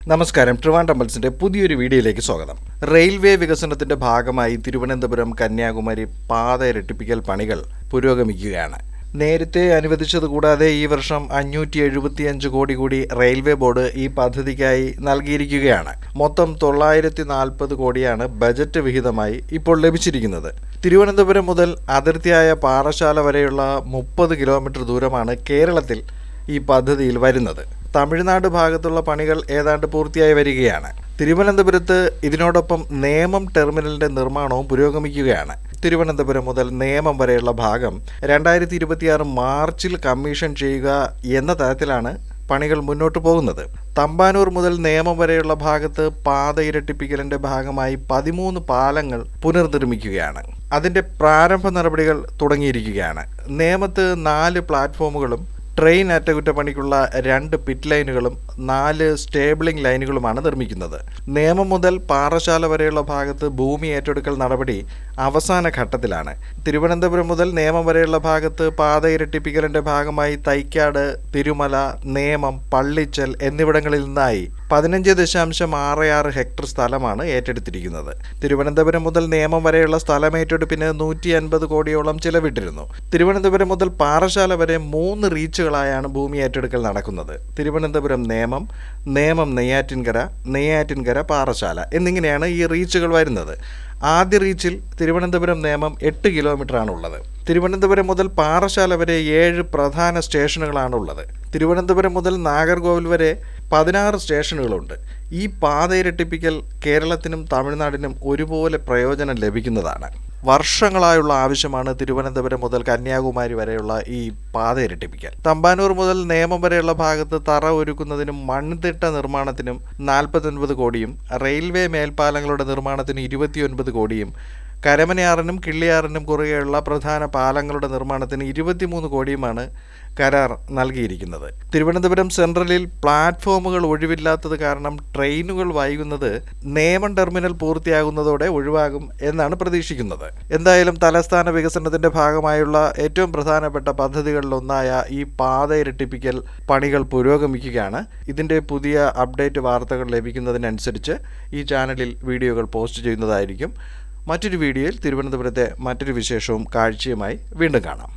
നമസ്കാരം. ട്രിവാൻഡ്രം പൾസിന്റെ പുതിയൊരു വീഡിയോയിലേക്ക് സ്വാഗതം. റെയിൽവേ വികസനത്തിന്റെ ഭാഗമായി തിരുവനന്തപുരം കന്യാകുമാരി പാത ഇരട്ടിപ്പിക്കൽ പണികൾ പുരോഗമിക്കുകയാണ്. നേരത്തെ അനുവദിച്ചത് കൂടാതെ ഈ വർഷം 575 കോടി കൂടി റെയിൽവേ ബോർഡ് ഈ പദ്ധതിക്കായി നൽകിയിരിക്കുകയാണ്. മൊത്തം 940 കോടിയാണ് ബജറ്റ് വിഹിതമായി ഇപ്പോൾ ലഭിച്ചിരിക്കുന്നത്. തിരുവനന്തപുരം മുതൽ അതിർത്തിയായ പാറശാല വരെയുള്ള 30 കിലോമീറ്റർ ദൂരമാണ് കേരളത്തിൽ ഈ പദ്ധതിയിൽ വരുന്നത്. തമിഴ്നാട് ഭാഗത്തുള്ള പണികൾ ഏതാണ്ട് പൂർത്തിയായി വരികയാണ്. തിരുവനന്തപുരത്ത് ഇതിനോടൊപ്പം നേമം ടെർമിനലിന്റെ നിർമ്മാണവും പുരോഗമിക്കുകയാണ്. തിരുവനന്തപുരം മുതൽ നേമം വരെയുള്ള ഭാഗം 2026 മാർച്ചിൽ കമ്മീഷൻ ചെയ്യുക എന്ന തരത്തിലാണ് പണികൾ മുന്നോട്ട് പോകുന്നത്. തമ്പാനൂർ മുതൽ നേമം വരെയുള്ള ഭാഗത്ത് പാത ഇരട്ടിപ്പിക്കലിന്റെ ഭാഗമായി 13 പാലങ്ങൾ പുനർനിർമ്മിക്കുകയാണ്. അതിന്റെ പ്രാരംഭ നടപടികൾ തുടങ്ങിയിരിക്കുകയാണ്. നേമത്ത് 4 പ്ലാറ്റ്ഫോമുകളും ട്രെയിൻ അറ്റകുറ്റപ്പണിക്കുള്ള 2 പിറ്റ് ലൈനുകളും 4 സ്റ്റേബിളിംഗ് ലൈനുകളുമാണ് നിർമ്മിക്കുന്നത്. നേമം മുതൽ പാറശാല വരെയുള്ള ഭാഗത്ത് ഭൂമി ഏറ്റെടുക്കൽ നടപടി അവസാന ഘട്ടത്തിലാണ്. തിരുവനന്തപുരം മുതൽ നേമം വരെയുള്ള ഭാഗത്ത് പാത ഇരട്ടിപ്പിക്കലിന്റെ ഭാഗമായി തൈക്കാട്, തിരുമല, നേമം, പള്ളിച്ചൽ എന്നിവിടങ്ങളിൽ നിന്നായി 15.66 ഹെക്ടർ സ്ഥലമാണ് ഏറ്റെടുത്തിരിക്കുന്നത്. തിരുവനന്തപുരം മുതൽ നേമം വരെയുള്ള സ്ഥലമേറ്റെടുപ്പിന് 150 കോടിയോളം ചിലവിട്ടിരുന്നു. തിരുവനന്തപുരം മുതൽ പാറശാല വരെ 3 റീച്ചുകളായാണ് ഭൂമി ഏറ്റെടുക്കൽ നടക്കുന്നത്. തിരുവനന്തപുരം നേമം, നേമം നെയ്യാറ്റിൻകര, നെയ്യാറ്റിൻകര പാറശാല എന്നിങ്ങനെയാണ് ഈ റീച്ചുകൾ വരുന്നത്. ആദ്യ റീച്ചിൽ തിരുവനന്തപുരം നേമം 8 കിലോമീറ്ററാണുള്ളത്. തിരുവനന്തപുരം മുതൽ പാറശാല വരെ 7 പ്രധാന സ്റ്റേഷനുകളാണുള്ളത്. തിരുവനന്തപുരം മുതൽ നാഗർകോവിൽ വരെ 16 സ്റ്റേഷനുകളുണ്ട്. ഈ പാത ഇരട്ടിപ്പിക്കൽ കേരളത്തിനും തമിഴ്നാടിനും ഒരുപോലെ പ്രയോജനം ലഭിക്കുന്നതാണ്. വർഷങ്ങളായുള്ള ആവശ്യമാണ് തിരുവനന്തപുരം മുതൽ കന്യാകുമാരി വരെയുള്ള ഈ പാത ഇരട്ടിപ്പിക്കൽ. തമ്പാനൂർ മുതൽ നേമം വരെയുള്ള ഭാഗത്ത് തറ ഒരുക്കുന്നതിനും മൺതിട്ട നിർമ്മാണത്തിനും 49 കോടിയും റെയിൽവേ മേൽപ്പാലങ്ങളുടെ നിർമ്മാണത്തിന് 29 കോടിയും കരമനയാറിനും കിള്ളിയാറിനും കുറുകെയുള്ള പ്രധാന പാലങ്ങളുടെ നിർമ്മാണത്തിന് 23 കോടിയുമാണ് കരാർ നൽകിയിരിക്കുന്നത്. തിരുവനന്തപുരം സെൻട്രലിൽ പ്ലാറ്റ്ഫോമുകൾ ഒഴിവില്ലാത്തത് കാരണം ട്രെയിനുകൾ വൈകുന്നത് നേമം ടെർമിനൽ പൂർത്തിയാകുന്നതോടെ ഒഴിവാകും എന്നാണ് പ്രതീക്ഷിക്കുന്നത്. എന്തായാലും തലസ്ഥാന വികസനത്തിന്റെ ഭാഗമായുള്ള ഏറ്റവും പ്രധാനപ്പെട്ട പദ്ധതികളിലൊന്നായ ഈ പാത ഇരട്ടിപ്പിക്കൽ പണികൾ പുരോഗമിക്കുകയാണ്. ഇതിന്റെ പുതിയ അപ്ഡേറ്റ് വാർത്തകൾ ലഭിക്കുന്നതിനനുസരിച്ച് ഈ ചാനലിൽ വീഡിയോകൾ പോസ്റ്റ് ചെയ്യുന്നതായിരിക്കും. മറ്റൊരു വീഡിയോയിൽ തിരുവനന്തപുരത്തെ മറ്റൊരു വിശേഷവും കാഴ്ചയുമായി വീണ്ടും കാണാം.